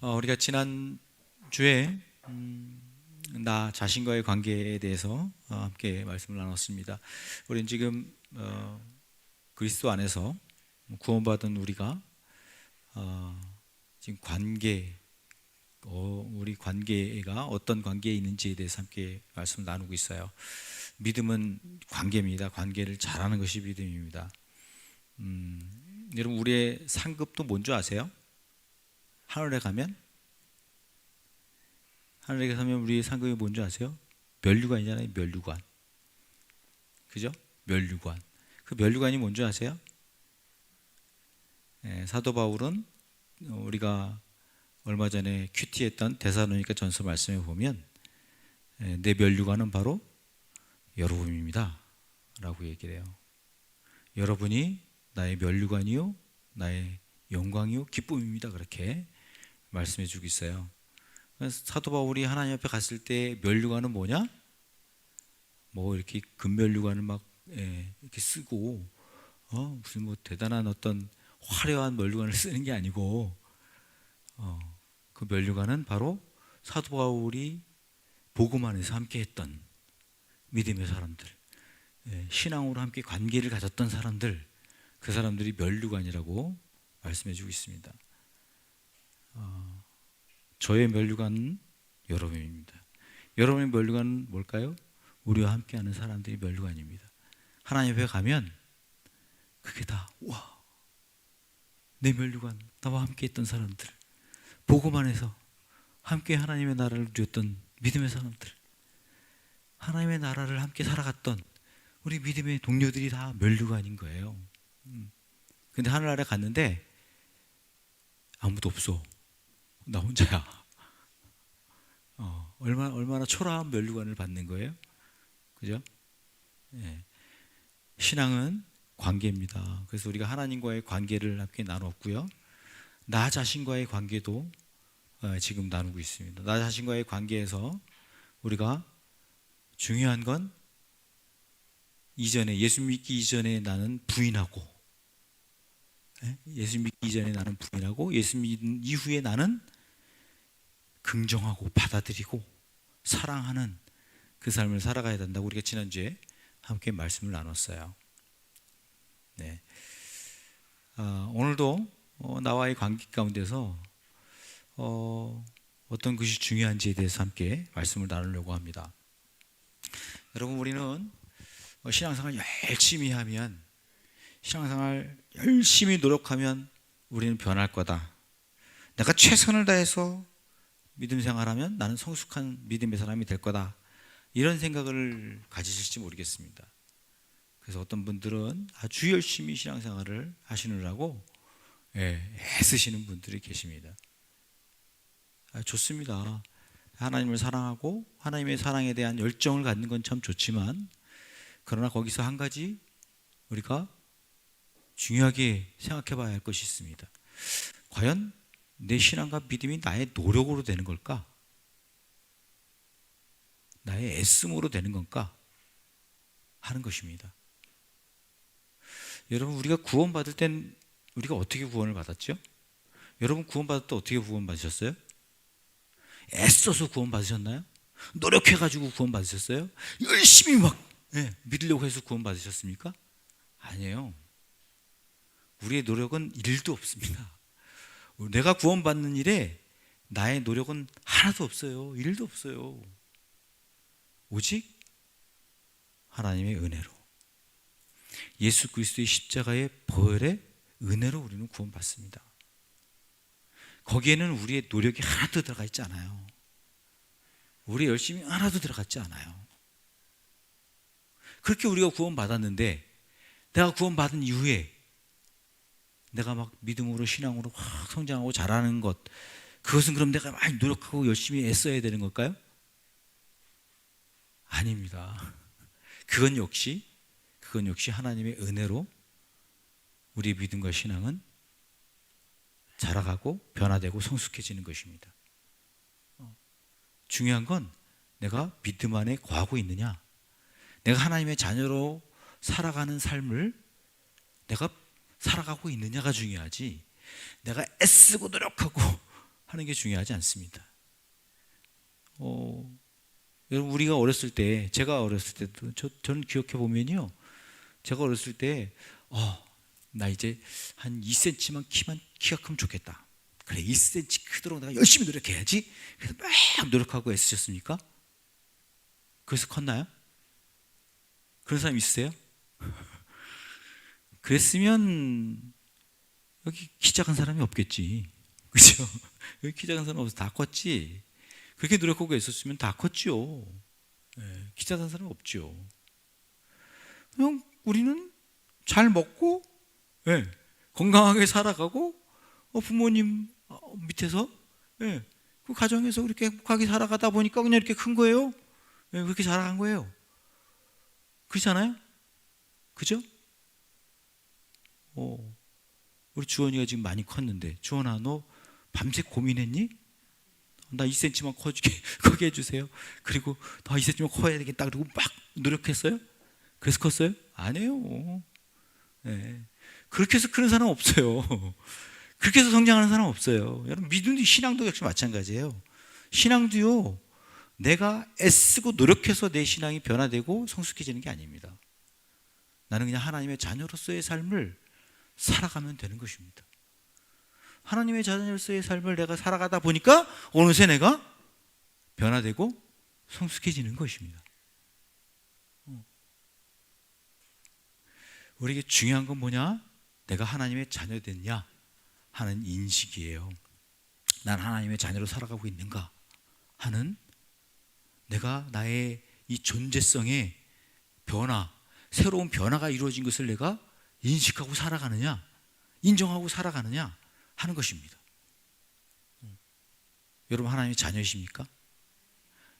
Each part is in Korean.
우리가 지난 주에 나 자신과의 관계에 대해서 함께 말씀을 나눴습니다. 우리는 지금 그리스도 안에서 구원받은 우리가 지금 우리 관계가 어떤 관계에 있는지에 대해서 함께 말씀을 나누고 있어요. 믿음은 관계입니다. 관계를 잘하는 것이 믿음입니다. 여러분, 우리의 상급도 뭔지 아세요? 하늘에 가면 우리의 상급이 뭔지 아세요? 면류관이잖아요. 면류관. 그죠? 면류관. 그 면류관이 뭔지 아세요? 사도 바울은 우리가 얼마 전에 큐티했던 데살로니가 전서 말씀에 보면 내 면류관은 바로 여러분입니다 라고 얘기를 해요. 여러분이 나의 면류관이요 나의 영광이요 기쁨입니다, 그렇게 말씀해 주고 있어요. 그래서 사도 바울이 하나님 앞에 갔을 때 면류관은 뭐냐? 뭐 이렇게 금면류관을 막 이렇게 쓰고 무슨 뭐 대단한 어떤 화려한 면류관을 쓰는 게 아니고 그 면류관은 바로 사도 바울이 복음 안에서 함께 했던 믿음의 사람들, 신앙으로 함께 관계를 가졌던 사람들, 그 사람들이 면류관이라고 말씀해 주고 있습니다. 저의 면류관은 여러분입니다. 여러분의 면류관은 뭘까요? 우리와 함께하는 사람들이 면류관입니다. 하나님 앞에 가면 그게 다 내 면류관, 나와 함께했던 사람들, 복음 안에서 함께 하나님의 나라를 누렸던 믿음의 사람들, 하나님의 나라를 함께 살아갔던 우리 믿음의 동료들이 다 면류관인 거예요. 근데 하늘 아래 갔는데 아무도 없어. 나 혼자야. 얼마나 초라한 면류관을 받는 거예요? 그죠? 신앙은 관계입니다. 그래서 우리가 하나님과의 관계를 함께 나눴고요. 나 자신과의 관계도 지금 나누고 있습니다. 나 자신과의 관계에서 우리가 중요한 건 이전에, 예수 믿기 이전에 나는 부인하고, 예수 믿기 이전에 나는 부인하고, 예수 믿은 이후에 나는 긍정하고 받아들이고 사랑하는 그 삶을 살아가야 된다고 우리가 지난주에 함께 말씀을 나눴어요. 네. 오늘도 나와의 관계 가운데서 어떤 것이 중요한지에 대해서 함께 말씀을 나누려고 합니다. 여러분, 우리는 신앙생활 열심히 하면, 신앙생활 열심히 노력하면 우리는 변할 거다. 내가 최선을 다해서 믿음 생활하면 나는 성숙한 믿음의 사람이 될 거다. 이런 생각을 가지실지 모르겠습니다. 그래서 어떤 분들은 아주 열심히 신앙생활을 하시느라고 애쓰시는 분들이 계십니다. 좋습니다. 하나님을 사랑하고 하나님의 사랑에 대한 열정을 갖는 건 참 좋지만, 그러나 거기서 한 가지 우리가 중요하게 생각해 봐야 할 것이 있습니다. 과연 내 신앙과 믿음이 나의 노력으로 되는 걸까? 나의 애씀으로 되는 건가? 하는 것입니다. 여러분, 우리가 구원받을 땐 우리가 어떻게 구원을 받았죠? 여러분, 구원받을 때 어떻게 구원받으셨어요? 애써서 구원받으셨나요? 노력해가지고 구원받으셨어요? 열심히 막 믿으려고 해서 구원받으셨습니까? 아니에요. 우리의 노력은 1도 없습니다. 내가 구원받는 일에 나의 노력은 하나도 없어요. 1도 없어요. 오직 하나님의 은혜로, 예수 그리스도의 십자가의 보혈의 은혜로 우리는 구원받습니다. 거기에는 우리의 노력이 하나도 들어가 있지 않아요. 우리 열심히 하나도 들어갔지 않아요. 그렇게 우리가 구원받았는데, 내가 구원받은 이후에 내가 막 믿음으로 신앙으로 확 성장하고 잘하는 것, 그것은 그럼 내가 많이 노력하고 열심히 애써야 되는 걸까요? 아닙니다. 그건 역시 하나님의 은혜로 우리의 믿음과 신앙은 자라가고 변화되고 성숙해지는 것입니다. 중요한 건 내가 믿음 안에 거하고 있느냐, 내가 하나님의 자녀로 살아가는 삶을 내가 살아가고 있느냐가 중요하지, 내가 애쓰고 노력하고 하는 게 중요하지 않습니다. 여러분, 우리가 어렸을 때, 제가 어렸을 때도 저는 기억해 보면요, 제가 어렸을 때 나 이제 한 2cm만 키가 크면 좋겠다. 그래, 1cm 크도록 내가 열심히 노력해야지. 그래서 막 노력하고 애쓰셨습니까? 그래서 컸나요? 그런 사람 있으세요? 그랬으면 여기 키 작은 사람이 없겠지. 그렇죠? 여기 키 작은 사람 없어. 다 컸지. 그렇게 노력하고 애썼으면 다 컸죠. 키 작은 사람 없죠. 그냥 우리는 잘 먹고, 건강하게 살아가고, 부모님 밑에서, 그 가정에서 그렇게 행복하게 살아가다 보니까 그냥 이렇게 큰 거예요. 그렇게 자라간 거예요. 그렇잖아요? 그죠? 우리 주원이가 지금 많이 컸는데, 주원아, 너 밤새 고민했니? 나 2cm만 커주게, 크게 해주세요. 그리고 더 2cm만 커야 되겠다. 그리고 막 노력했어요? 그래서 컸어요? 아니에요. 그렇게 해서 크는 사람 없어요. 그렇게 해서 성장하는 사람 없어요. 여러분, 믿음도, 신앙도 역시 마찬가지예요. 신앙도요, 내가 애쓰고 노력해서 내 신앙이 변화되고 성숙해지는 게 아닙니다. 나는 그냥 하나님의 자녀로서의 삶을 살아가면 되는 것입니다. 하나님의 자녀로서의 삶을 내가 살아가다 보니까 어느새 내가 변화되고 성숙해지는 것입니다. 우리에게 중요한 건 뭐냐? 내가 하나님의 자녀 됐냐 하는 인식이에요. 난 하나님의 자녀로 살아가고 있는가 하는, 내가 나의 이 존재성의 변화, 새로운 변화가 이루어진 것을 내가 인식하고 살아가느냐, 인정하고 살아가느냐 하는 것입니다. 여러분, 하나님의 자녀이십니까?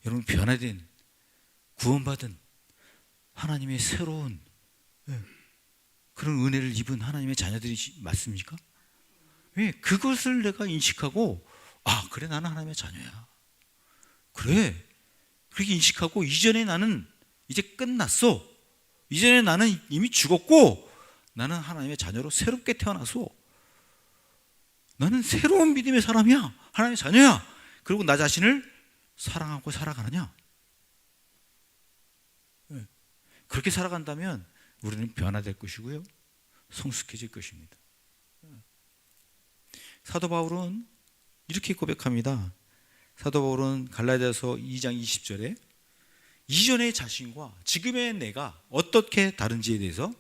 여러분, 변화된, 구원받은 하나님의 새로운 그런 은혜를 입은 하나님의 자녀들이 맞습니까? 왜? 그것을 내가 인식하고, 그래, 나는 하나님의 자녀야. 그래, 그렇게 인식하고, 이전에 나는 이제 끝났어. 이전에 나는 이미 죽었고, 나는 하나님의 자녀로 새롭게 태어나서 나는 새로운 믿음의 사람이야. 하나님의 자녀야. 그리고 나 자신을 사랑하고 살아가느냐? 그렇게 살아간다면 우리는 변화될 것이고요, 성숙해질 것입니다. 사도 바울은 이렇게 고백합니다. 사도 바울은 갈라디아서 2장 20절에 이전의 자신과 지금의 내가 어떻게 다른지에 대해서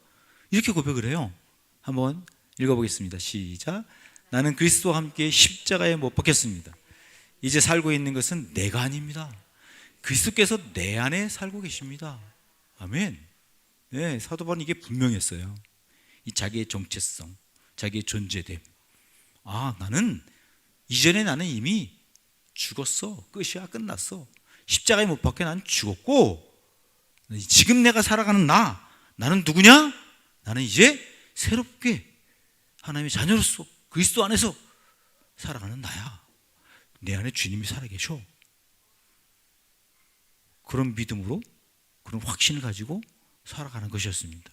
이렇게 고백을 해요. 한번 읽어보겠습니다. 시작. 나는 그리스도와 함께 십자가에 못 박혔습니다. 이제 살고 있는 것은 내가 아닙니다. 그리스도께서 내 안에 살고 계십니다. 아멘. 사도 바울은 이게 분명했어요. 이 자기의 정체성, 자기의 존재됨. 나는 이전에 나는 이미 죽었어. 끝이야, 끝났어. 십자가에 못 박혀 난 죽었고, 지금 내가 살아가는 나는 누구냐? 나는 이제 새롭게 하나님의 자녀로서 그리스도 안에서 살아가는 나야. 내 안에 주님이 살아계셔. 그런 믿음으로, 그런 확신을 가지고 살아가는 것이었습니다.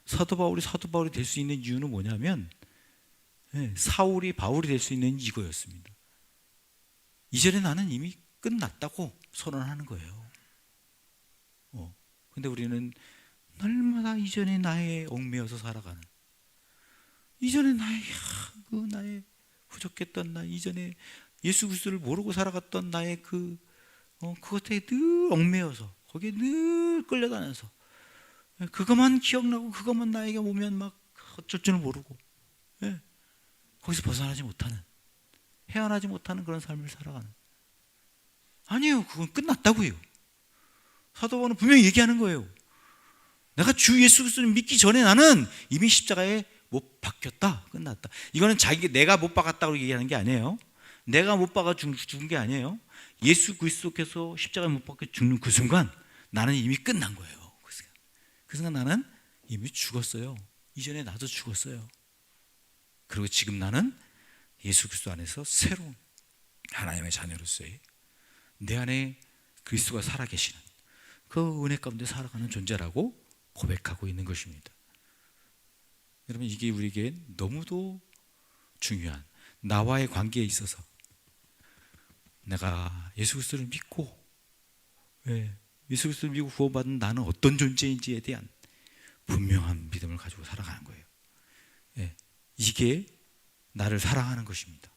사도 바울이 될 수 있는 이유는 뭐냐면, 사울이 바울이 될 수 있는 이거였습니다. 이전에 나는 이미 끝났다고 선언하는 거예요. 근데 우리는 날마다 이전에 나에 얽매여서 살아가는, 이전에 나의 부족했던 나, 이전에 예수 그리스도를 모르고 살아갔던 나의 그것에 늘 얽매여서, 거기에 늘 끌려다녀서, 그것만 기억나고 그것만 나에게 오면 막 어쩔 줄 모르고, 거기서 벗어나지 못하는, 헤어나지 못하는 그런 삶을 살아가는. 아니에요. 그건 끝났다고요. 사도 바울은 분명히 얘기하는 거예요. 내가 주 예수 그리스도를 믿기 전에 나는 이미 십자가에 못 박혔다. 끝났다. 이거는 내가 못 박았다고 얘기하는 게 아니에요. 내가 못 박아 죽은 게 아니에요. 예수 그리스도께서 십자가에 못 박혀 죽는 그 순간 나는 이미 끝난 거예요. 그 순간 나는 이미 죽었어요. 이전에 나도 죽었어요. 그리고 지금 나는 예수 그리스도 안에서 새로운 하나님의 자녀로서의 내 안에 그리스도가 살아계시는 그 은혜 가운데 살아가는 존재라고 고백하고 있는 것입니다. 여러분, 이게 우리에게 너무도 중요한, 나와의 관계에 있어서 내가 예수 그리스도를 믿고, 예수 그리스도를 믿고 구원받은 나는 어떤 존재인지에 대한 분명한 믿음을 가지고 살아가는 거예요. 이게 나를 사랑하는 것입니다.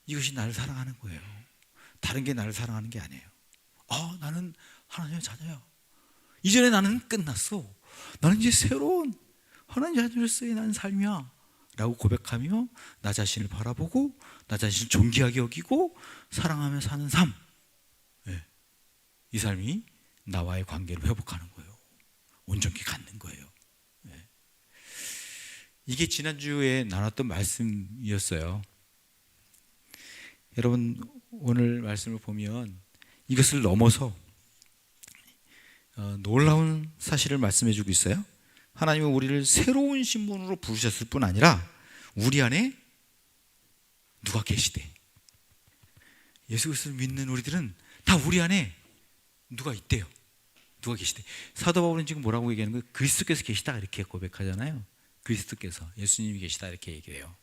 이것이 나를 사랑하는 거예요. 다른 게 나를 사랑하는 게 아니에요. 나는 하나님의 자녀야. 이전에 나는 끝났어. 나는 이제 새로운 하나님의 자녀로서의 나는 삶이야 라고 고백하며 나 자신을 바라보고 나 자신을 존귀하게 여기고 사랑하며 사는 삶, 이 삶이 나와의 관계를 회복하는 거예요. 온전히 갖는 거예요. 이게 지난주에 나눴던 말씀이었어요. 여러분, 오늘 말씀을 보면 이것을 넘어서 놀라운 사실을 말씀해 주고 있어요. 하나님은 우리를 새로운 신분으로 부르셨을 뿐 아니라 우리 안에 누가 계시대. 예수 그리스도를 믿는 우리들은 다 우리 안에 누가 있대요. 누가 계시대. 사도 바울은 지금 뭐라고 얘기하는 거예요? 그리스도께서 계시다 이렇게 고백하잖아요. 그리스도께서, 예수님이 계시다 이렇게 얘기해요.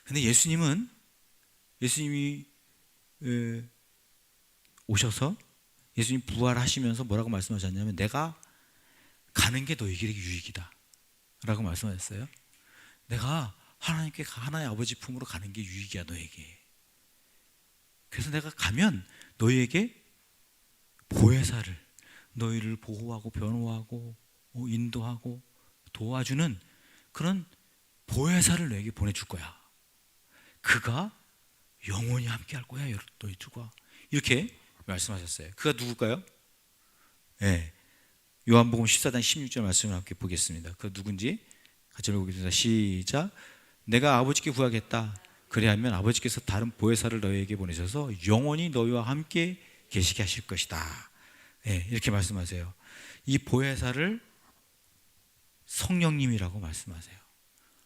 근데 예수님이 오셔서 예수님 부활하시면서 뭐라고 말씀하셨냐면 내가 가는 게 너희에게 유익이다 라고 말씀하셨어요. 내가 하나님께 하나의 아버지 품으로 가는 게 유익이야 너에게. 그래서 내가 가면 너희에게 보혜사를, 너희를 보호하고 변호하고 인도하고 도와주는 그런 보혜사를 너에게 보내줄 거야. 그가 영원히 함께 할 거야 너희 둘과. 이렇게 말씀하셨어요. 그가 누굴까요? 요한복음 14장 16절 말씀을 함께 보겠습니다. 그가 누군지 같이 읽어보겠습니다. 시작. 내가 아버지께 구하겠다. 그리하면 아버지께서 다른 보혜사를 너희에게 보내셔서 영원히 너희와 함께 계시게 하실 것이다. 이렇게 말씀하세요. 이 보혜사를 성령님이라고 말씀하세요.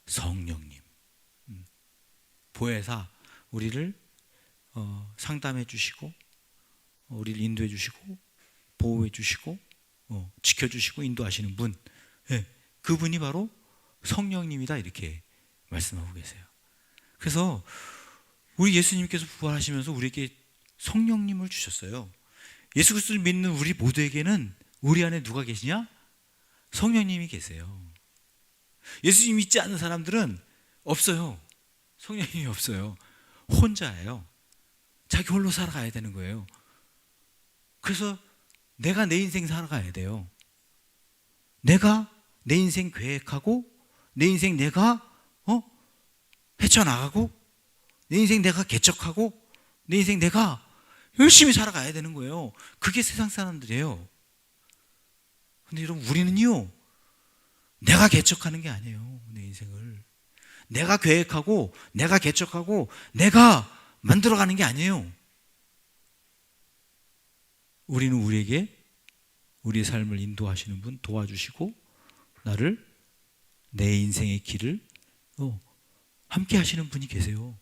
성령님. 보혜사, 우리를 상담해 주시고 우리를 인도해 주시고 보호해 주시고 지켜주시고 인도하시는 분, 그분이 바로 성령님이다 이렇게 말씀하고 계세요. 그래서 우리 예수님께서 부활하시면서 우리에게 성령님을 주셨어요. 예수 그리스도를 믿는 우리 모두에게는 우리 안에 누가 계시냐? 성령님이 계세요. 예수님 믿지 않는 사람들은 없어요. 성령님이 없어요. 혼자예요. 자기 홀로 살아가야 되는 거예요. 그래서 내가 내 인생 살아가야 돼요. 내가 내 인생 계획하고 내 인생 내가 헤쳐나가고 내 인생 내가 개척하고 내 인생 내가 열심히 살아가야 되는 거예요. 그게 세상 사람들이에요. 근데 여러분, 우리는요, 내가 개척하는 게 아니에요. 내 인생을 내가 계획하고 내가 개척하고 내가 만들어가는 게 아니에요. 우리는 우리에게 우리의 삶을 인도하시는 분, 도와주시고 나를 내 인생의 길을 함께 하시는 분이 계세요.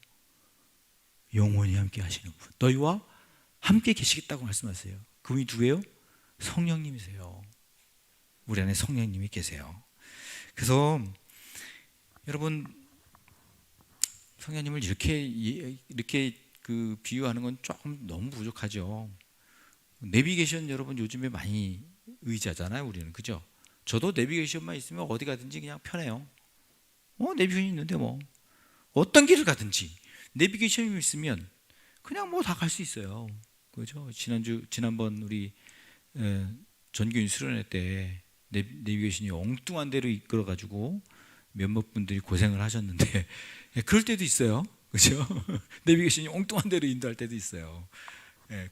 영원히 함께 하시는 분, 너희와 함께 계시겠다고 말씀하세요. 그분이 누구예요? 성령님이세요. 우리 안에 성령님이 계세요. 그래서 여러분, 성령님을 이렇게 비유하는 건 조금 너무 부족하죠. 내비게이션 여러분 요즘에 많이 의지하잖아요. 우리는, 그죠? 저도 내비게이션만 있으면 어디 가든지 그냥 편해요. 내비게이션이 있는데 뭐 어떤 길을 가든지 내비게이션이 있으면 그냥 뭐 다 갈 수 있어요. 그죠? 지난번 우리 전교인 수련회 때 내비게이션이 엉뚱한 데로 이끌어가지고 몇몇 분들이 고생을 하셨는데 그럴 때도 있어요. 그죠? 내비게이션이 엉뚱한 데로 인도할 때도 있어요.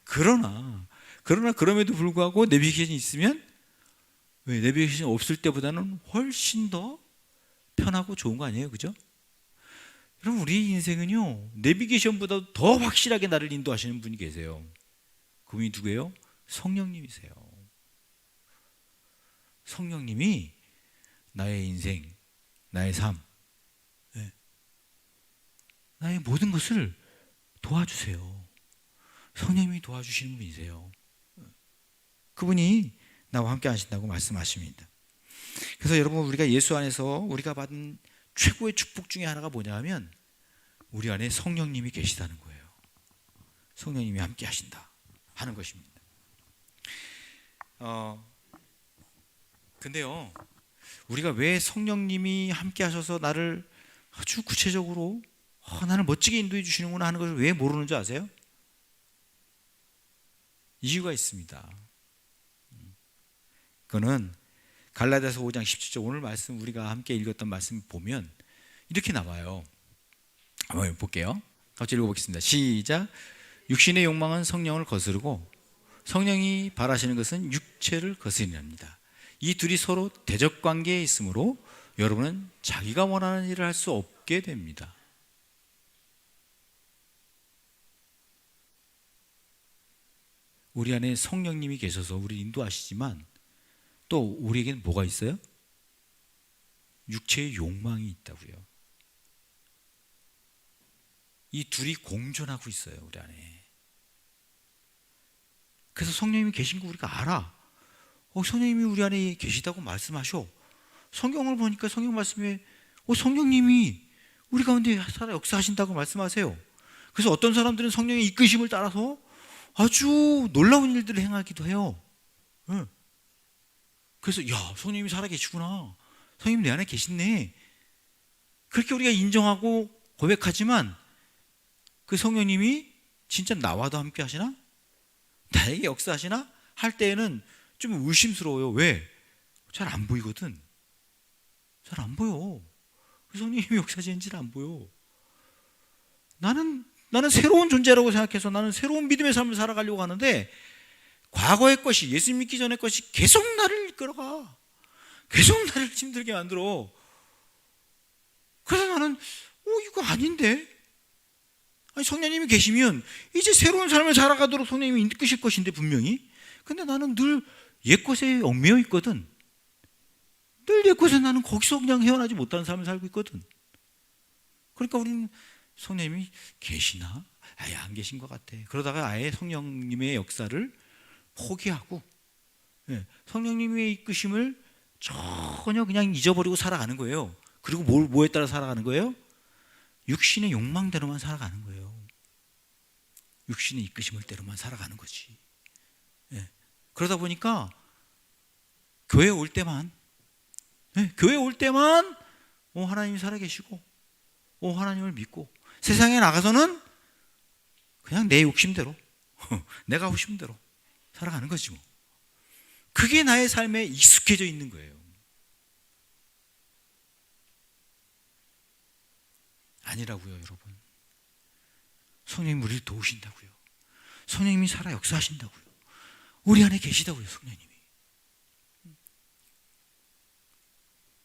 그러나 그럼에도 불구하고 내비게이션이 있으면 내비게이션이 없을 때보다는 훨씬 더 편하고 좋은 거 아니에요? 그죠? 여러분, 우리 인생은요, 내비게이션보다 더 확실하게 나를 인도하시는 분이 계세요. 그분이 누구예요? 성령님이세요. 성령님이 나의 인생, 나의 삶, 나의 모든 것을 도와주세요. 성령님이 도와주시는 분이세요. 그분이 나와 함께 하신다고 말씀하십니다. 그래서 여러분, 우리가 예수 안에서 우리가 받은 최고의 축복 중에 하나가 뭐냐 하면 우리 안에 성령님이 계시다는 거예요. 성령님이 함께 하신다 하는 것입니다. 근데요, 우리가 왜 성령님이 함께 하셔서 나를 아주 구체적으로 나를 멋지게 인도해 주시는구나 하는 것을 왜 모르는 줄 아세요? 이유가 있습니다. 그거는 갈라디아서 5장 17절 오늘 말씀 우리가 함께 읽었던 말씀 보면 이렇게 나와요. 한번 볼게요. 같이 읽어보겠습니다. 시작. 육신의 욕망은 성령을 거스르고 성령이 바라시는 것은 육체를 거스리랍니다. 이 둘이 서로 대적 관계에 있으므로 여러분은 자기가 원하는 일을 할 수 없게 됩니다. 우리 안에 성령님이 계셔서 우리 인도하시지만 또 우리에게는 뭐가 있어요? 육체의 욕망이 있다고요. 이 둘이 공존하고 있어요, 우리 안에. 그래서 성령님이 계신 거 우리가 알아. 성령님이 우리 안에 계시다고 말씀하셔. 성경을 보니까 성경 말씀에 성령님이 우리 가운데 살아 역사하신다고 말씀하세요. 그래서 어떤 사람들은 성령의 이끄심을 따라서 아주 놀라운 일들을 행하기도 해요. 그래서 성령님이 살아 계시구나. 성령님 내 안에 계시네. 그렇게 우리가 인정하고 고백하지만 그 성령님이 진짜 나와도 함께 하시나? 나에게 역사하시나? 할 때에는 좀 의심스러워요. 왜? 잘 안 보이거든. 잘 안 보여. 그 성령님이 역사하시는지를 안 보여. 나는 새로운 존재라고 생각해서 나는 새로운 믿음의 삶을 살아가려고 하는데 과거의 것이, 예수 믿기 전의 것이 계속 나를 이끌어가. 계속 나를 힘들게 만들어. 그래서 나는 이거 아닌데? 아니, 성령님이 계시면 이제 새로운 삶을 살아가도록 성령님이 이끄실 것인데 분명히. 근데 나는 늘 옛것에 얽매여 있거든. 늘 옛것에 나는 거기서 그냥 헤어나지 못하는 삶을 살고 있거든. 그러니까 우리는 성령님이 계시나? 아예 안 계신 것 같아. 그러다가 아예 성령님의 역사를 포기하고 성령님의 이끄심을 전혀 그냥 잊어버리고 살아가는 거예요. 그리고 뭐에 따라 살아가는 거예요? 육신의 욕망대로만 살아가는 거예요. 육신의 이끄심을 대로만 살아가는 거지. 그러다 보니까 교회 올 때만 하나님이 살아계시고 하나님을 믿고 세상에 나가서는 그냥 내 욕심대로 내가 하고 싶은 대로 살아가는 거지 뭐. 그게 나의 삶에 익숙해져 있는 거예요. 아니라고요, 여러분. 성령님이 우리를 도우신다고요. 성령님이 살아 역사하신다고요. 우리 안에 계시다고요, 성령님이.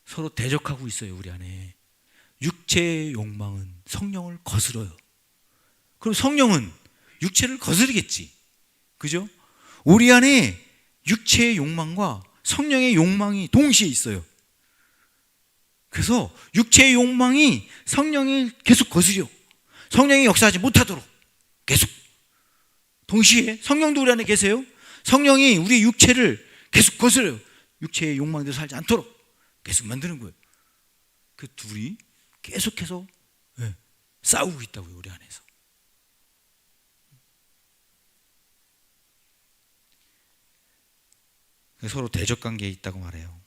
서로 대적하고 있어요, 우리 안에. 육체의 욕망은 성령을 거스러요. 그럼 성령은 육체를 거스르겠지. 그죠? 우리 안에 육체의 욕망과 성령의 욕망이 동시에 있어요. 그래서 육체의 욕망이 성령을 계속 거스려. 성령이 역사하지 못하도록 계속. 동시에 성령도 우리 안에 계세요. 성령이 우리 육체를 계속 거스려요. 육체의 욕망대로 살지 않도록 계속 만드는 거예요. 그 둘이 계속해서 싸우고 있다고요, 우리 안에서. 서로 대적 관계에 있다고 말해요.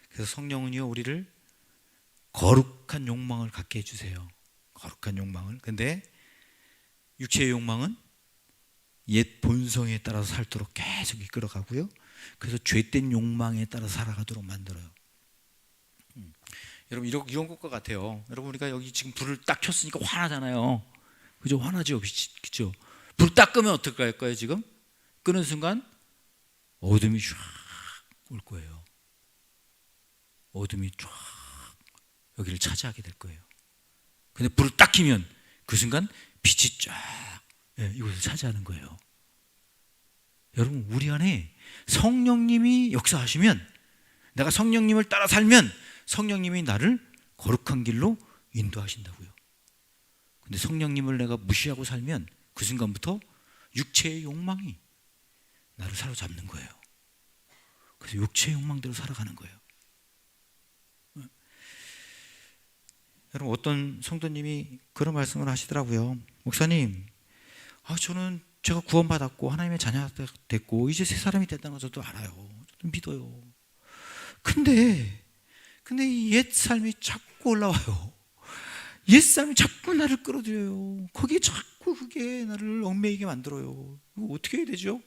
그래서 성령은요, 우리를 거룩한 욕망을 갖게 해주세요. 거룩한 욕망을. 근데 육체의 욕망은 옛 본성에 따라서 살도록 계속 이끌어가고요. 그래서 죄된 욕망에 따라 살아가도록 만들어요. 여러분, 이런 것과 같아요. 여러분, 우리가 여기 지금 불을 딱 켰으니까 화나잖아요. 그죠? 화나죠? 그죠? 불 딱 끄면 어떻게 할까요, 지금? 끄는 순간 어둠이 쫙 올 거예요. 어둠이 쫙 여기를 차지하게 될 거예요. 근데 불을 딱 켜면 그 순간 빛이 쫙 이곳을 차지하는 거예요. 여러분, 우리 안에 성령님이 역사하시면, 내가 성령님을 따라 살면 성령님이 나를 거룩한 길로 인도하신다고요. 근데 성령님을 내가 무시하고 살면 그 순간부터 육체의 욕망이 나를 사로잡는 거예요. 그래서 육체의 욕망대로 살아가는 거예요. 여러분, 어떤 성도님이 그런 말씀을 하시더라고요. 목사님, 저는 제가 구원받았고 하나님의 자녀가 됐고 이제 새 사람이 됐다는 걸 저도 알아요. 저도 믿어요. 근데 이 옛 삶이 자꾸 올라와요. 옛 삶이 자꾸 나를 끌어들여요. 거기에 자꾸 그게 나를 얽매이게 만들어요. 이거 어떻게 해야 되죠?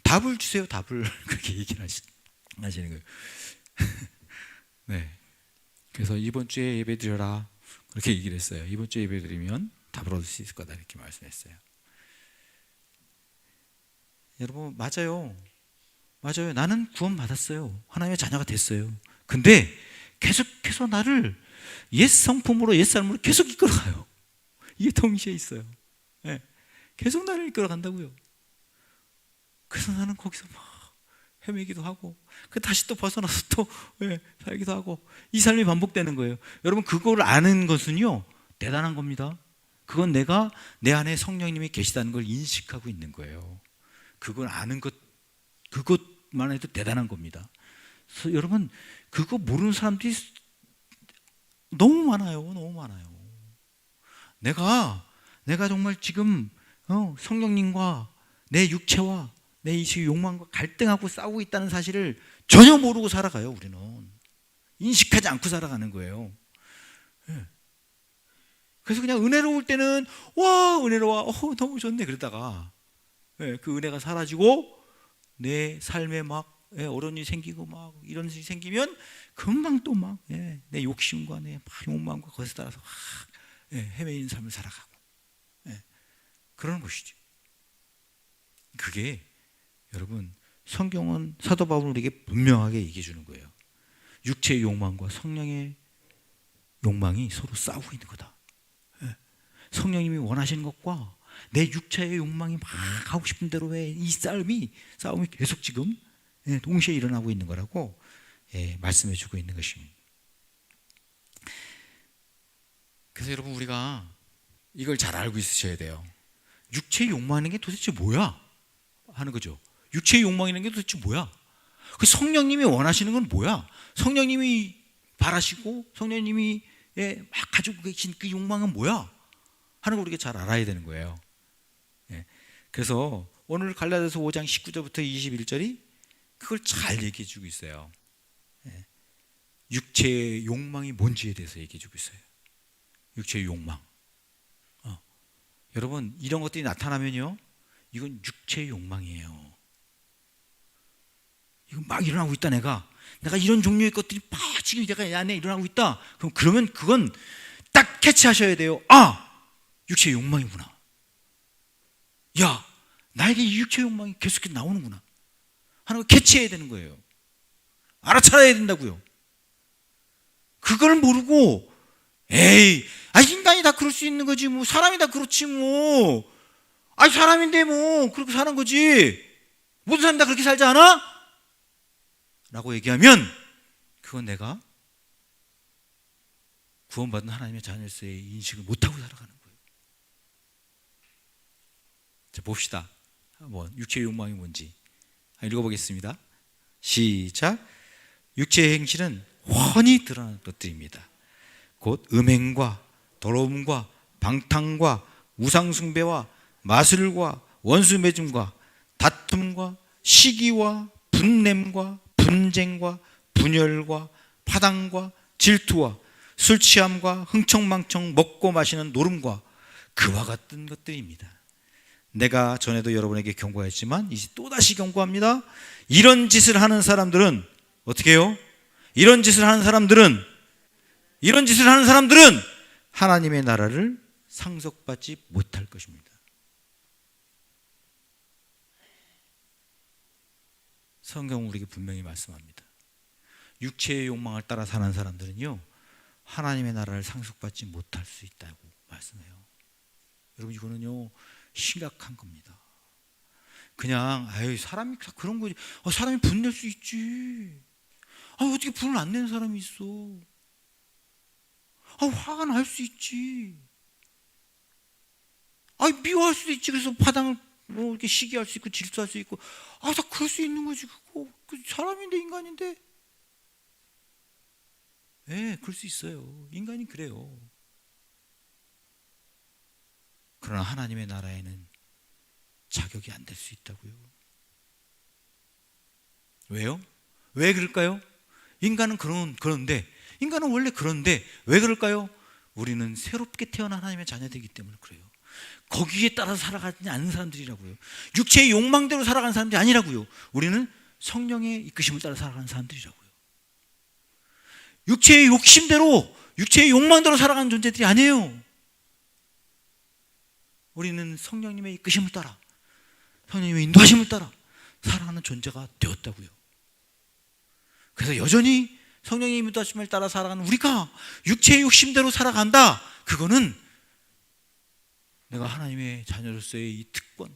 답을 주세요, 답을. 그렇게 얘기를 하시는 거예요. 네. 그래서 이번 주에 예배 드려라. 그렇게 얘기를 했어요. 이번 주에 예배 드리면 답을 얻을 수 있을 거다. 이렇게 말씀했어요. 여러분, 맞아요. 나는 구원받았어요. 하나님의 자녀가 됐어요. 근데 계속해서 나를 옛 성품으로, 옛 삶으로 계속 이끌어가요. 이게 동시에 있어요. 네. 계속 나를 이끌어간다고요. 그래서 나는 거기서 막 헤매기도 하고, 다시 또 벗어나서 또 살기도 하고, 이 삶이 반복되는 거예요. 여러분, 그걸 아는 것은요, 대단한 겁니다. 그건 내가 내 안에 성령님이 계시다는 걸 인식하고 있는 거예요. 그걸 아는 것, 그것만 해도 대단한 겁니다. 그래서 여러분, 그거 모르는 사람들이 너무 많아요. 너무 많아요. 내가 정말 지금 성령님과 내 육체와 내 이식의 욕망과 갈등하고 싸우고 있다는 사실을 전혀 모르고 살아가요. 우리는 인식하지 않고 살아가는 거예요. 그래서 그냥 은혜로울 때는 와, 은혜로워, 너무 좋네, 그러다가 그 은혜가 사라지고 내 삶에 막 어려움이 생기고 막 이런 일이 생기면 금방 또 막 내 욕심과 내 욕망과 것에 따라서 막 헤매이는 삶을 살아가고 그러는 것이죠. 그게 여러분, 성경은 사도 바울은 우리에게 분명하게 얘기해 주는 거예요. 육체의 욕망과 성령의 욕망이 서로 싸우고 있는 거다. 성령님이 원하시는 것과 내 육체의 욕망이 막 하고 싶은 대로 이 싸움이 계속 지금 동시에 일어나고 있는 거라고 말씀해 주고 있는 것입니다. 그래서 여러분, 우리가 이걸 잘 알고 있으셔야 돼요. 육체의 욕망하는 게 도대체 뭐야? 하는 거죠. 육체의 욕망이라는 게 도대체 뭐야? 그 성령님이 원하시는 건 뭐야? 성령님이 바라시고 성령님이 막 가지고 계신 그 욕망은 뭐야? 하는 걸 우리가 잘 알아야 되는 거예요. 그래서 오늘 갈라디아서 5장 19절부터 21절이 그걸 잘 얘기해 주고 있어요. 육체의 욕망이 뭔지에 대해서 얘기해 주고 있어요. 육체의 욕망. 여러분, 이런 것들이 나타나면요, 이건 육체의 욕망이에요. 이거 막 일어나고 있다. 내가 이런 종류의 것들이 막 지금 내가 안에 일어나고 있다. 그러면 그건 딱 캐치하셔야 돼요. 육체의 욕망이구나. 야, 나에게 이 육체의 욕망이 계속해서 나오는구나 하는 걸 캐치해야 되는 거예요. 알아차려야 된다고요. 그걸 모르고 인간이 다 그럴 수 있는 거지 뭐, 사람이 다 그렇지 뭐, 사람인데 뭐 그렇게 사는 거지, 모든 사람이 다 그렇게 살지 않아? 라고 얘기하면 그건 내가 구원받은 하나님의 자녀로서의 인식을 못하고 살아가는 거예요. 자, 봅시다. 한번 육체의 욕망이 뭔지 읽어보겠습니다. 시작. 육체의 행실은 훤히 드러나는 것들입니다. 곧 음행과 더러움과 방탕과 우상숭배와 마술과 원수매줌과 다툼과 시기와 분냄과 분쟁과 분열과 파당과 질투와 술취함과 흥청망청 먹고 마시는 노름과 그와 같은 것들입니다. 내가 전에도 여러분에게 경고했지만 이제 또다시 경고합니다. 이런 짓을 하는 사람들은 어떻게 해요? 이런 짓을 하는 사람들은 하나님의 나라를 상속받지 못할 것입니다. 성경은 우리에게 분명히 말씀합니다. 육체의 욕망을 따라 사는 사람들은요, 하나님의 나라를 상속받지 못할 수 있다고 말씀해요. 여러분, 이거는요 심각한 겁니다. 그냥 사람이 다 그런 거지. 사람이 분낼 수 있지. 어떻게 분을 안 내는 사람이 있어? 화가 날 수 있지. 미워할 수도 있지. 그래서 파당을 이렇게 시기할 수 있고 질투할 수 있고. 다 그럴 수 있는 거지. 그거 사람인데, 인간인데. 그럴 수 있어요. 인간이 그래요. 그러나 하나님의 나라에는 자격이 안 될 수 있다고요. 왜요? 왜 그럴까요? 그런데 인간은 원래 그런데 왜 그럴까요? 우리는 새롭게 태어난 하나님의 자녀들이기 때문에 그래요. 거기에 따라 살아가지 않는 사람들이라고요. 육체의 욕망대로 살아가는 사람들이 아니라고요. 우리는 성령의 이끄심을 따라 살아가는 사람들이라고요. 육체의 욕심대로, 육체의 욕망대로 살아가는 존재들이 아니에요. 우리는 성령님의 이끄심을 따라, 성령님의 인도하심을 따라 살아가는 존재가 되었다고요. 그래서 여전히 성령의 인도하심을 따라 살아가는 우리가 육체의 욕심대로 살아간다. 그거는 내가 하나님의 자녀로서의 이 특권,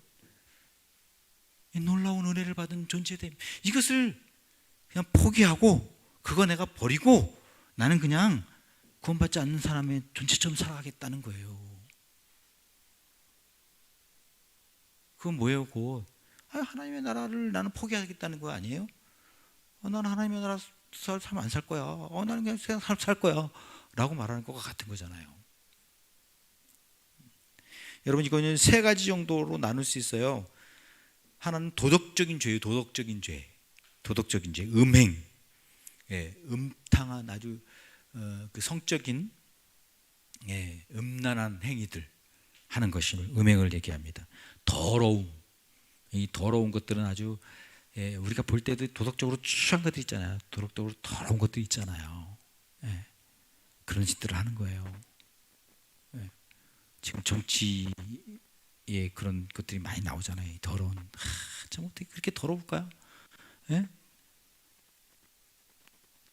이 놀라운 은혜를 받은 존재됨, 이것을 그냥 포기하고 그거 내가 버리고 나는 그냥 구원받지 않는 사람의 존재처럼 살아가겠다는 거예요. 그건 뭐예요? 곧 하나님의 나라를 나는 포기하겠다는 거 아니에요? 나는 하나님의 나라 살면 안 살 거야. 나는 그냥 세상 살 거야 라고 말하는 것과 같은 거잖아요. 여러분, 이거는 세 가지 정도로 나눌 수 있어요. 하나는 도덕적인 죄예요. 도덕적인 죄, 음행, 음탕한 아주 그 성적인 음란한 행위들 하는 것을 음행을 얘기합니다. 더러움, 이 더러운 것들은 아주 우리가 볼 때도 도덕적으로 추한 것들 있잖아요. 도덕적으로 더러운 것들 있잖아요. 그런 짓들을 하는 거예요. 지금 정치에 그런 것들이 많이 나오잖아요. 더러운, 참 어떻게 그렇게 더러울까요?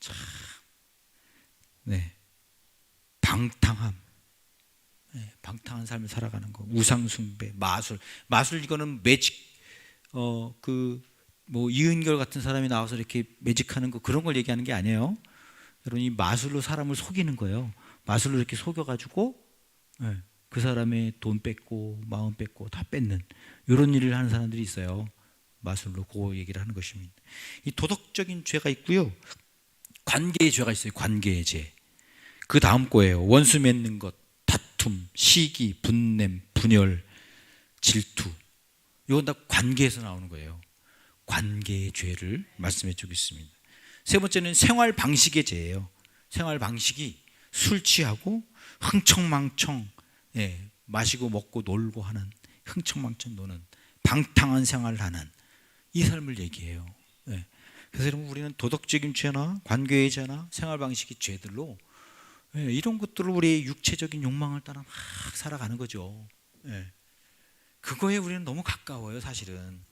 참, 방탕함, 방탕한 삶을 살아가는 거, 우상숭배, 마술 이거는 매직, 이은결 같은 사람이 나와서 이렇게 매직하는 거 그런 걸 얘기하는 게 아니에요. 여러분, 이 마술로 사람을 속이는 거예요. 마술로 이렇게 속여가지고 그 사람의 돈 뺏고 마음 뺏고 다 뺏는 이런 일을 하는 사람들이 있어요. 마술로 그 얘기를 하는 것입니다. 이 도덕적인 죄가 있고요. 관계의 죄가 있어요. 관계의 죄. 그 다음 거예요. 원수 맺는 것, 다툼, 시기, 분냄, 분열, 질투. 이건 다 관계에서 나오는 거예요. 관계의 죄를 말씀해 주고 있습니다. 세 번째는 생활 방식의 죄예요. 생활 방식이 술 취하고 흥청망청 마시고 먹고 놀고 하는, 흥청망청 노는 방탕한 생활을 하는 이 삶을 얘기해요. 그래서 여러분, 우리는 도덕적인 죄나 관계의 죄나 생활 방식의 죄들로 이런 것들을 우리의 육체적인 욕망을 따라 막 살아가는 거죠. 그거에 우리는 너무 가까워요, 사실은.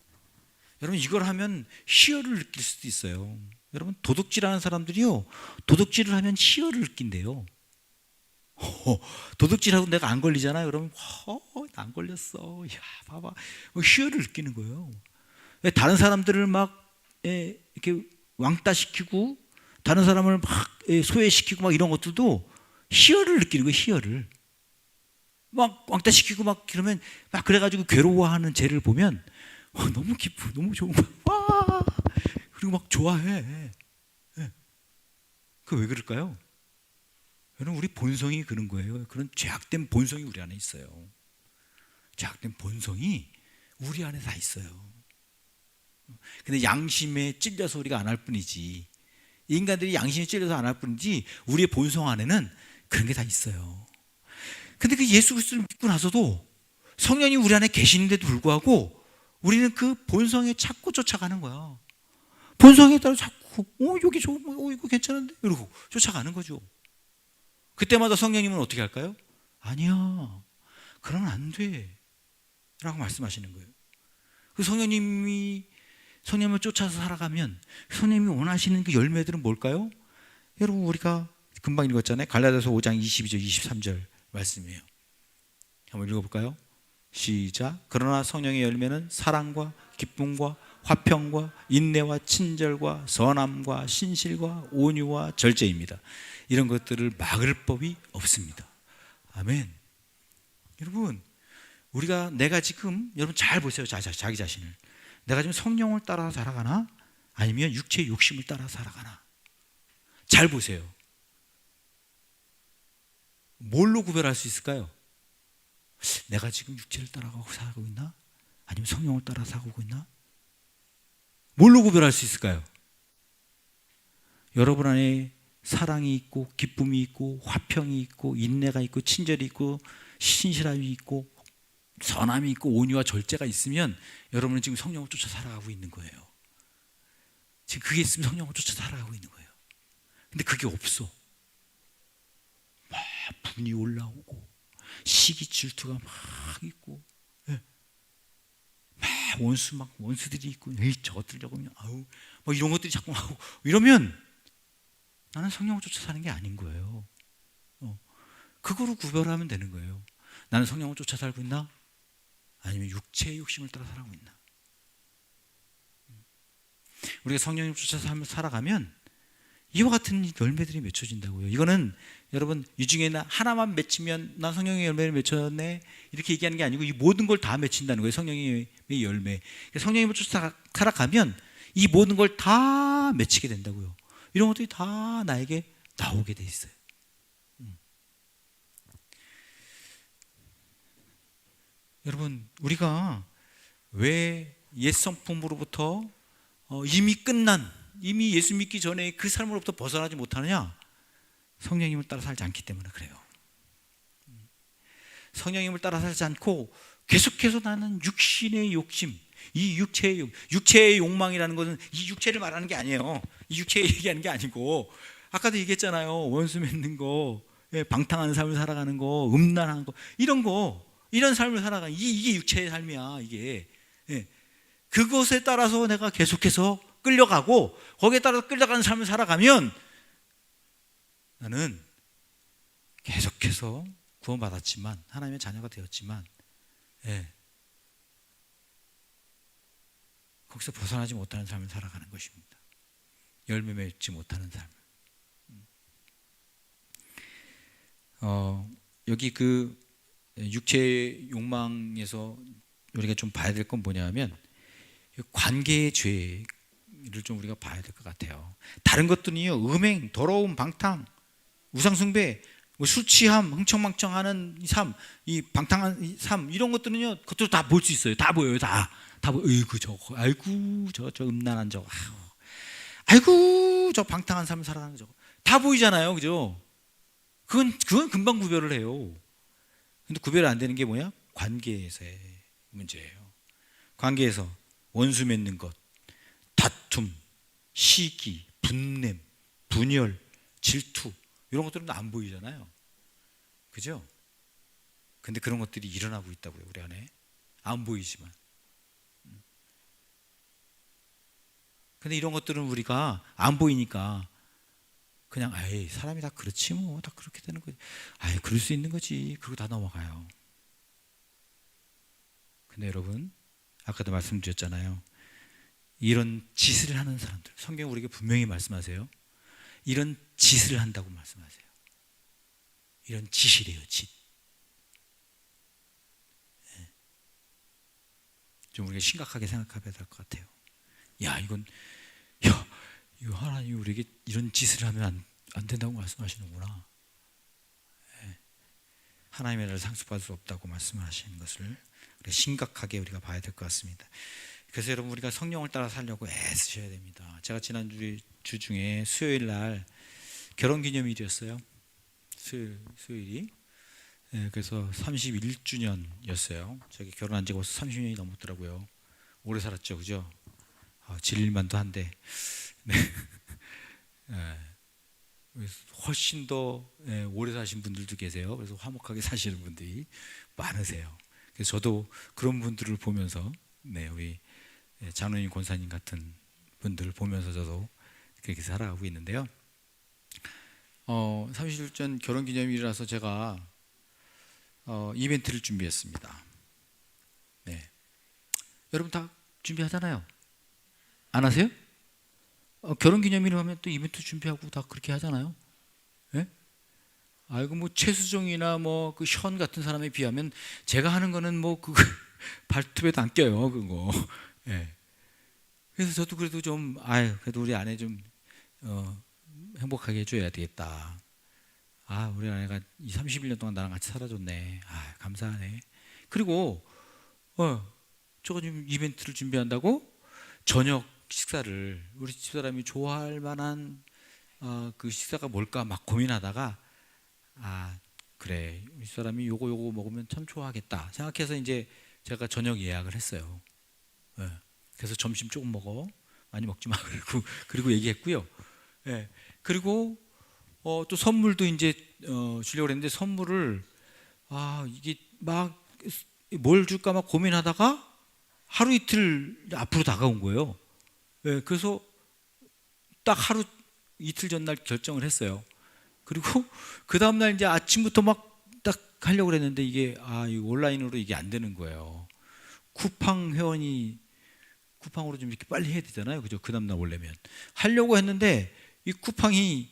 여러분, 이걸 하면 희열을 느낄 수도 있어요. 여러분, 도둑질하는 사람들이요, 도둑질을 하면 희열을 느낀대요. 도둑질하고 내가 안 걸리잖아요. 그러면 나 안 걸렸어. 야, 봐봐. 희열을 느끼는 거예요. 다른 사람들을 막 이렇게 왕따시키고 다른 사람을 막 소외시키고 막 이런 것들도 희열을 느끼는 거예요. 희열을 막 왕따시키고 막 그러면 막 그래가지고 괴로워하는 쟤를 보면 너무 기쁘고 너무 좋은 거야. 와! 그리고 막 좋아해. 그 왜 그럴까요? 여러분, 우리 본성이 그런 거예요. 그런 죄악된 본성이 우리 안에 있어요. 죄악된 본성이 우리 안에 다 있어요. 근데 양심에 찔려서 우리가 안 할 뿐이지, 인간들이 양심에 찔려서 안 할 뿐이지 우리의 본성 안에는 그런 게 다 있어요. 근데 그 예수 그리스도를 믿고 나서도 성령이 우리 안에 계시는데도 불구하고 우리는 그 본성에 자꾸 쫓아가는 거야. 본성에 따라 자꾸 여기 좋은 거, 이거 괜찮은데 이러고 쫓아가는 거죠. 그때마다 성령님은 어떻게 할까요? 아니야, 그러면 안 돼 라고 말씀하시는 거예요. 그 성령님을 쫓아서 살아가면 성령님이 원하시는 그 열매들은 뭘까요? 여러분, 우리가 금방 읽었잖아요. 갈라디아서 5장 22절 23절 말씀이에요. 한번 읽어볼까요? 시작. 그러나 성령의 열매는 사랑과 기쁨과 화평과 인내와 친절과 선함과 신실과 온유와 절제입니다. 이런 것들을 막을 법이 없습니다. 아멘. 여러분, 내가 지금, 여러분 잘 보세요. 자기 자신을. 내가 지금 성령을 따라 살아가나? 아니면 육체의 욕심을 따라 살아가나? 잘 보세요. 뭘로 구별할 수 있을까요? 내가 지금 육체를 따라가고 살고 있나? 아니면 성령을 따라 살고 있나? 뭘로 구별할 수 있을까요? 여러분 안에 사랑이 있고 기쁨이 있고 화평이 있고 인내가 있고 친절이 있고 신실함이 있고 선함이 있고 온유와 절제가 있으면 여러분은 지금 성령을 쫓아 살아가고 있는 거예요. 지금 그게 있으면 성령을 쫓아 살아가고 있는 거예요. 근데 그게 없어. 막 분이 올라오고 시기 질투가 막 있고, 예. 막 원수들이 있고, 저것들 저거면 아우 뭐 이런 것들이 자꾸 나오고 이러면 나는 성령을 쫓아 사는 게 아닌 거예요. 그거로 구별하면 되는 거예요. 나는 성령을 쫓아 살고 있나? 아니면 육체의 욕심을 따라 살아가고 있나? 우리가 성령을 쫓아 살아가면 이와 같은 열매들이 맺혀진다고요. 이거는 여러분 이 중에 하나만 맺히면 난 성령의 열매를 맺혔네 이렇게 얘기하는 게 아니고 이 모든 걸 다 맺힌다는 거예요. 성령의 열매. 성령을 쫓아 살아가면 이 모든 걸 다 맺히게 된다고요. 이런 것들이 다 나에게 나오게 돼 있어요. 여러분 우리가 왜 옛 성품으로부터 이미 끝난 이미 예수 믿기 전에 그 삶으로부터 벗어나지 못하느냐? 성령님을 따라 살지 않기 때문에 그래요. 성령님을 따라 살지 않고 계속해서 나는 육신의 욕심, 이 육체의 욕망이라는 것은 이 육체를 말하는 게 아니에요. 이 육체 얘기하는 게 아니고 아까도 얘기했잖아요. 원수 맺는 거, 방탕한 삶을 살아가는 거, 음란한 거 이런 삶을 살아가는 이게 육체의 삶이야. 이게 그것에 따라서 내가 계속해서 끌려가고 거기에 따라서 끌려가는 삶을 살아가면 나는 계속해서 구원받았지만 하나님의 자녀가 되었지만 거기서 벗어나지 못하는 삶을 살아가는 것입니다. 열매 맺지 못하는 삶. 여기 그 육체의 욕망에서 우리가 좀 봐야 될 건 뭐냐면 관계의 죄를 좀 우리가 봐야 될 것 같아요. 다른 것들은요, 음행, 더러움, 방탕, 우상숭배, 술 취함, 흥청망청하는 삶, 이 방탕한 삶 이런 것들은요, 그것도 다 볼 수 있어요. 다 보여요, 다 보여. 아이고 저 음란한 저, 아이고 저 방탕한 삶을 살아가는 저, 다 보이잖아요, 그죠? 그건 금방 구별을 해요. 근데 구별이 안 되는 게 뭐야? 관계에서의 문제예요. 관계에서 원수 맺는 것, 다툼, 시기, 분냄, 분열, 질투 이런 것들은 안 보이잖아요. 그죠? 근데 그런 것들이 일어나고 있다고요, 우리 안에. 안 보이지만. 근데 이런 것들은 우리가 안 보이니까 그냥 사람이 다 그렇지 뭐, 다 그렇게 되는 거지. 그럴 수 있는 거지. 그러고 다 넘어가요. 근데 여러분, 아까도 말씀드렸잖아요. 이런 짓을 하는 사람들, 성경 우리에게 분명히 말씀하세요. 이런 짓을 한다고 말씀하세요. 이런 짓이래요, 짓. 좀 우리가 심각하게 생각해야 될 것 같아요. 이거 하나님 우리에게 이런 짓을 하면 안 된다고 말씀하시는구나. 하나님의 나라를 상속받을 수 없다고 말씀하시는 것을 심각하게 우리가 봐야 될 것 같습니다. 그래서 여러분 우리가 성령을 따라 살려고 애쓰셔야 됩니다. 제가 지난주 중에 수요일 날 결혼기념일이었어요. 수요일이. 그래서 31주년이었어요. 저기 결혼한 지가 벌써 30년이 넘었더라고요. 오래 살았죠, 그죠? 질릴만도 한데, 네. 훨씬 더 오래 사신 분들도 계세요. 그래서 화목하게 사시는 분들이 많으세요. 그래서 저도 그런 분들을 보면서, 우리 장로님, 권사님 같은 분들을 보면서 저도 그렇게 살아가고 있는데요. 30주년 결혼기념일이라서 제가 이벤트를 준비했습니다. 여러분 다 준비하잖아요. 안 하세요? 결혼기념일 하면 또 이벤트 준비하고 다 그렇게 하잖아요. 뭐 최수종이나 뭐 그 션 같은 사람에 비하면 제가 하는 거는 뭐 그 발톱에도 안 껴요, 그거. 그래서 저도 그래도 그래도 우리 아내 좀 행복하게 해줘야 되겠다. 우리 아내가 이 31년 동안 나랑 같이 살아줬네. 감사하네. 그리고 저거 지금 이벤트를 준비한다고 저녁 식사를 우리 집사람이 좋아할 만한 그 식사가 뭘까 막 고민하다가 그래 우리 집사람이 요거 먹으면 참 좋아하겠다 생각해서 이제 제가 저녁 예약을 했어요. 그래서 점심 조금 먹어 많이 먹지 마 그리고 얘기했고요. 그리고 또 선물도 이제 주려고 했는데 선물을 이게 막 뭘 줄까 막 고민하다가 하루 이틀 앞으로 다가온 거예요. 그래서 딱 하루 이틀 전날 결정을 했어요. 그리고 그 다음날 이제 아침부터 막 딱 하려고 했는데 이게 이거 온라인으로 이게 안 되는 거예요. 쿠팡 회원이 쿠팡으로 좀 이렇게 빨리 해야 되잖아요. 그죠? 그 다음날 오려면 하려고 했는데 이 쿠팡이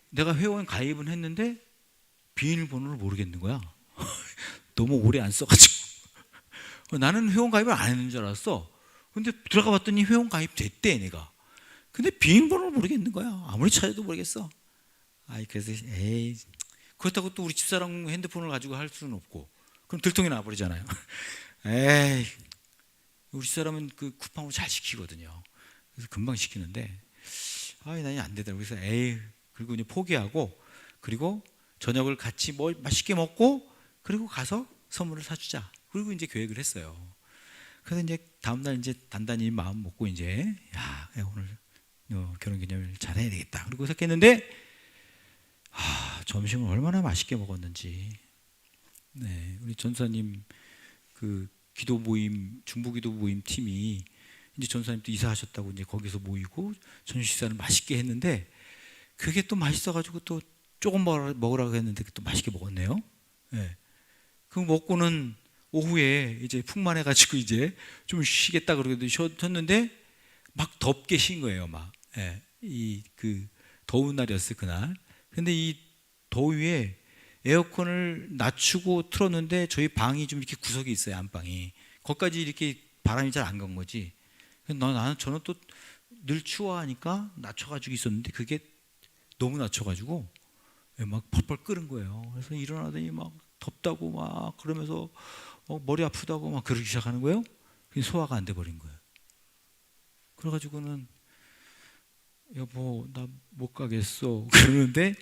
내가 회원 가입은 했는데 비밀번호를 모르겠는 거야. 너무 오래 안 써가지고 나는 회원 가입을 안 했는 줄 알았어. 근데 들어가 봤더니 회원 가입 됐대 내가. 근데 비밀번호를 모르겠는 거야. 아무리 찾아도 모르겠어. 그래서 그렇다고 또 우리 집사람 핸드폰을 가지고 할 수는 없고 그럼 들통이 나버리잖아요. 우리 집사람은 그 쿠팡으로 잘 시키거든요. 그래서 금방 시키는데 난이 안 되더라고. 그래서 그리고 이제 포기하고 그리고 저녁을 같이 맛있게 먹고 그리고 가서 선물을 사주자. 그리고 이제 계획을 했어요. 그래서 이제 다음날 이제 단단히 마음 먹고 이제 오늘 결혼기념일 잘해야 되겠다. 그리고 생각했는데 점심을 얼마나 맛있게 먹었는지. 우리 전사님 그 기도 모임 중부 기도 모임 팀이 이제 전사님도 이사하셨다고 이제 거기서 모이고 저녁 식사를 맛있게 했는데 그게 또 맛있어가지고 또 조금 먹으라고 했는데 또 맛있게 먹었네요. 그거 먹고는 오후에 이제 풍만해가지고 이제 좀 쉬겠다 그러고 쉬었는데 막 덥게 쉰 거예요. 이 그 더운 날이었어요 그날. 근데 이 더위에 에어컨을 낮추고 틀었는데 저희 방이 좀 이렇게 구석이 있어요. 안방이 거기까지 이렇게 바람이 잘 안 간 거지. 저는 또 늘 추워하니까 낮춰가지고 있었는데 그게 너무 낮춰가지고 막 펄펄 끓은 거예요. 그래서 일어나더니 막 덥다고 막 그러면서 머리 아프다고 막 그러기 시작하는 거예요. 그게 소화가 안 돼 버린 거예요. 그래가지고는 여보 나 못 가겠어 그러는데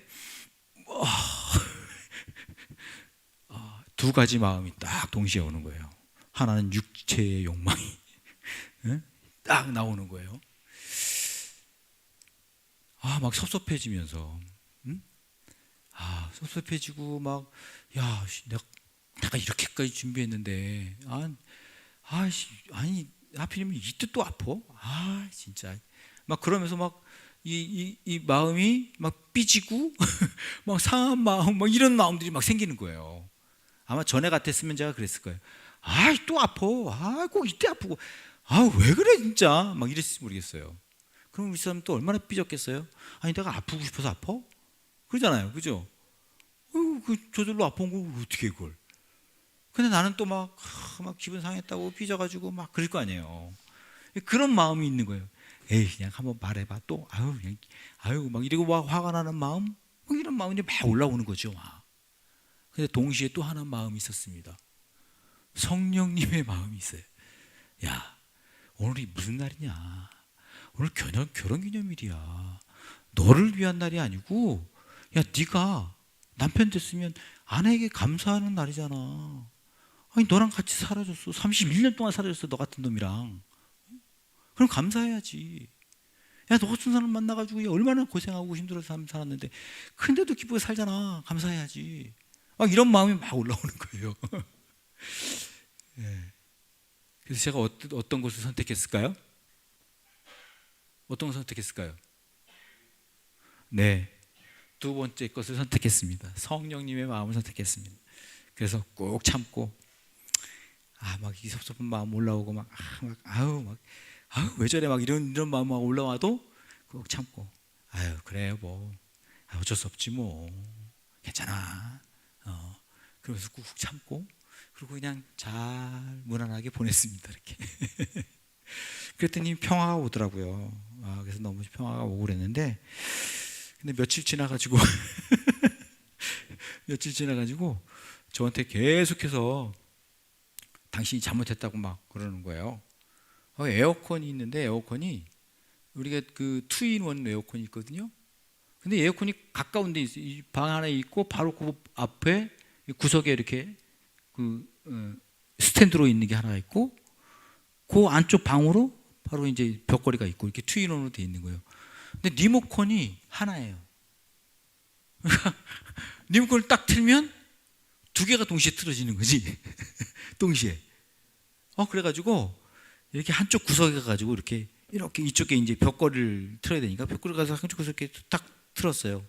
두 가지 마음이 딱 동시에 오는 거예요. 하나는 육체의 욕망이 딱 나오는 거예요. 막 섭섭해지면서 섭섭해지고 막 내가 이렇게까지 준비했는데 아니 하필이면 이때 또 아파? 진짜 막 그러면서 막 이 마음이 막 삐지고 막 상한 마음 막 이런 마음들이 막 생기는 거예요. 아마 전에 같았으면 제가 그랬을 거예요. 또 아파. 꼭 이때 아프고. 왜 그래 진짜. 막 이랬을지 모르겠어요. 그럼 우리 사람 또 얼마나 삐졌겠어요? 내가 아프고 싶어서 아파? 그러잖아요. 그죠? 저절로 아픈 거 어떻게 그걸. 근데 나는 또 막 기분 상했다고 삐져가지고 막 그럴 거 아니에요. 그런 마음이 있는 거예요. 그냥 한번 말해봐. 또 막 이러고 막 화가 나는 마음, 이런 마음이 막 올라오는 거죠. 근데 동시에 또 하나 마음이 있었습니다. 성령님의 마음이 있어요. 오늘이 무슨 날이냐? 오늘 결혼기념일이야. 너를 위한 날이 아니고, 네가 남편 됐으면 아내에게 감사하는 날이잖아. 너랑 같이 살아줬어. 31년 동안 살아줬어. 너 같은 놈이랑. 그럼 감사해야지. 너 같은 사람 만나가지고 얼마나 고생하고 힘들어서 살았는데 근데도 기쁘게 살잖아. 감사해야지. 이런 마음이 막 올라오는 거예요. 그래서 제가 어떤 것을 선택했을까요? 어떤 것을 선택했을까요? 두 번째 것을 선택했습니다. 성령님의 마음을 선택했습니다. 그래서 꼭 참고 막 이 섭섭한 마음 올라오고 왜 저래 막 이런 마음 막 올라와도 꼭 참고 그래요 뭐 어쩔 수 없지 뭐 괜찮아. 그러면서 꾹 참고 그리고 그냥 잘 무난하게 보냈습니다. 이렇게. 그랬더니 평화가 오더라고요. 그래서 너무 평화가 오고 그랬는데 근데 며칠 지나가지고 며칠 지나가지고 저한테 계속해서 당신이 잘못했다고 막 그러는 거예요. 에어컨이 있는데 에어컨이 우리가 그 투인원 에어컨이 있거든요. 근데 에어컨이 가까운 데 있어요. 방 안에 있고 바로 그 앞에 구석에 이렇게 그 스탠드로 있는 게 하나 있고 그 안쪽 방으로 바로 이제 벽걸이가 있고 이렇게 투인원으로 돼 있는 거예요. 근데 리모컨이 하나예요. 리모컨을 딱 틀면 두 개가 동시에 틀어지는 거지. 동시에. 그래가지고 이렇게 한쪽 구석에 가가지고 이렇게 이쪽에 이제 벽걸이를 틀어야 되니까 벽걸이 가서 한쪽 구석에 딱 틀었어요.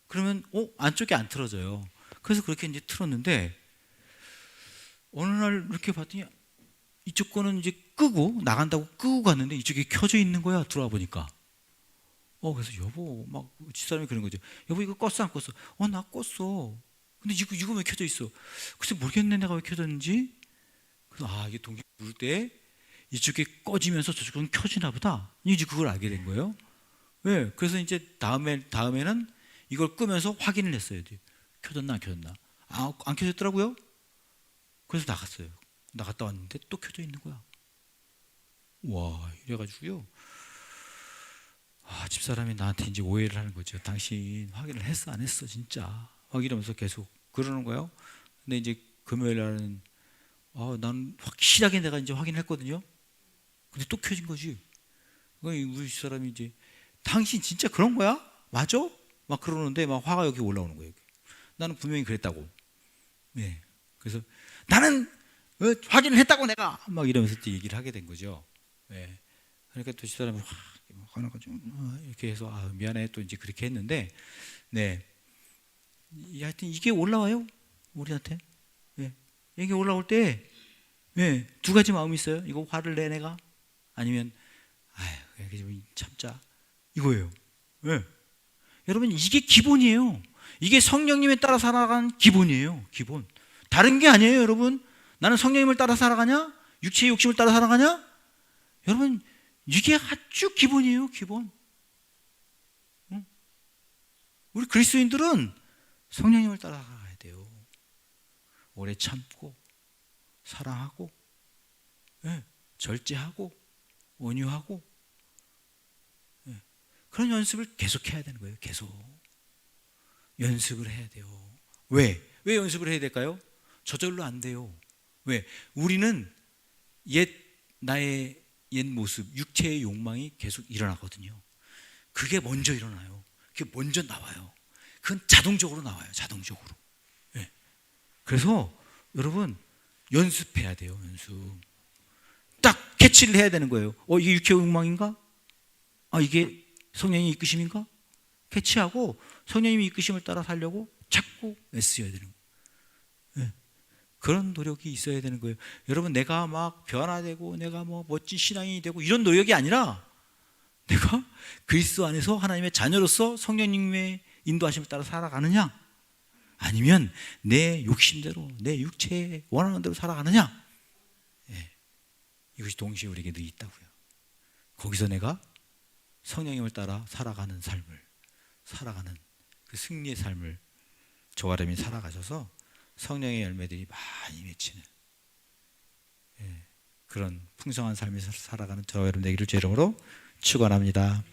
그러면 안쪽에 안 틀어져요. 그래서 그렇게 이제 틀었는데 어느 날 이렇게 봤더니 이쪽 거는 이제 끄고 나간다고 끄고 갔는데 이쪽에 켜져 있는 거야. 들어와 보니까. 그래서 여보 막 집사람이 그런 거죠. 여보 이거 껐어 안 껐어? 나 껐어. 근데 이거 왜 켜져 있어? 글쎄 모르겠네 내가 왜 켜졌는지. 그래서 이게 동기 누를 때 이쪽에 꺼지면서 저쪽은 켜지나 보다. 이제 그걸 알게 된 거예요. 왜? 그래서 이제 다음에는 이걸 끄면서 확인을 했어요. 켜졌나 안 켜졌나. 안 켜졌더라고요. 그래서 나갔어요. 나갔다 왔는데 또 켜져 있는 거야. 와, 이래가지고요. 집사람이 나한테 이제 오해를 하는 거죠. 당신 확인을 했어 안 했어 진짜. 막 이러면서 계속 그러는 거예요. 근데 이제 금요일 날은 난 확실하게 내가 이제 확인했거든요. 근데 또 켜진 거지. 우리 집사람이 이제 당신 진짜 그런 거야? 맞아? 막 그러는데 막 화가 여기 올라오는 거예요. 나는 분명히 그랬다고. 네. 그래서 나는 확인을 했다고 내가 막 이러면서 또 얘기를 하게 된 거죠. 네. 그러니까 또 집사람이 화나가지고 이렇게 해서 미안해 또 이제 그렇게 했는데, 네. 하여튼 이게 올라와요 우리한테. 네. 이게 올라올 때, 네. 두 가지 마음이 있어요. 이거 화를 내 내가 아니면 그냥 좀 참자 이거예요. 네. 여러분 이게 기본이에요. 이게 성령님에 따라 살아가는 기본이에요. 기본. 다른 게 아니에요, 여러분. 나는 성령님을 따라 살아가냐? 육체의 욕심을 따라 살아가냐? 여러분 이게 아주 기본이에요, 기본. 우리 그리스도인들은 성령님을 따라가야 돼요. 오래 참고 사랑하고 절제하고 온유하고 그런 연습을 계속해야 되는 거예요. 계속 연습을 해야 돼요. 왜 연습을 해야 될까요? 저절로 안 돼요. 왜? 우리는 나의 옛 모습, 육체의 욕망이 계속 일어나거든요. 그게 먼저 일어나요. 그게 먼저 나와요. 그건 자동적으로 나와요. 자동적으로. 네. 그래서 여러분 연습해야 돼요. 연습. 딱 캐치를 해야 되는 거예요. 이게 육체의 욕망인가? 이게 성령의 이끄심인가? 캐치하고 성령님의 이끄심을 따라 살려고 자꾸 애써야 되는 거예요. 네. 그런 노력이 있어야 되는 거예요. 여러분 내가 막 변화되고 내가 뭐 멋진 신앙인이 되고 이런 노력이 아니라 내가 그리스도 안에서 하나님의 자녀로서 성령님의 인도하심을 따라 살아가느냐 아니면 내 욕심대로 내 육체에 원하는 대로 살아가느냐. 네. 이것이 동시에 우리에게 늘 있다고요. 거기서 내가 성령님을 따라 살아가는 그 승리의 삶을 저와 여러분이 살아가셔서 성령의 열매들이 많이 맺히는 그런 풍성한 삶을 살아가는 저와 여러분 되기를 주 이름으로 축원합니다.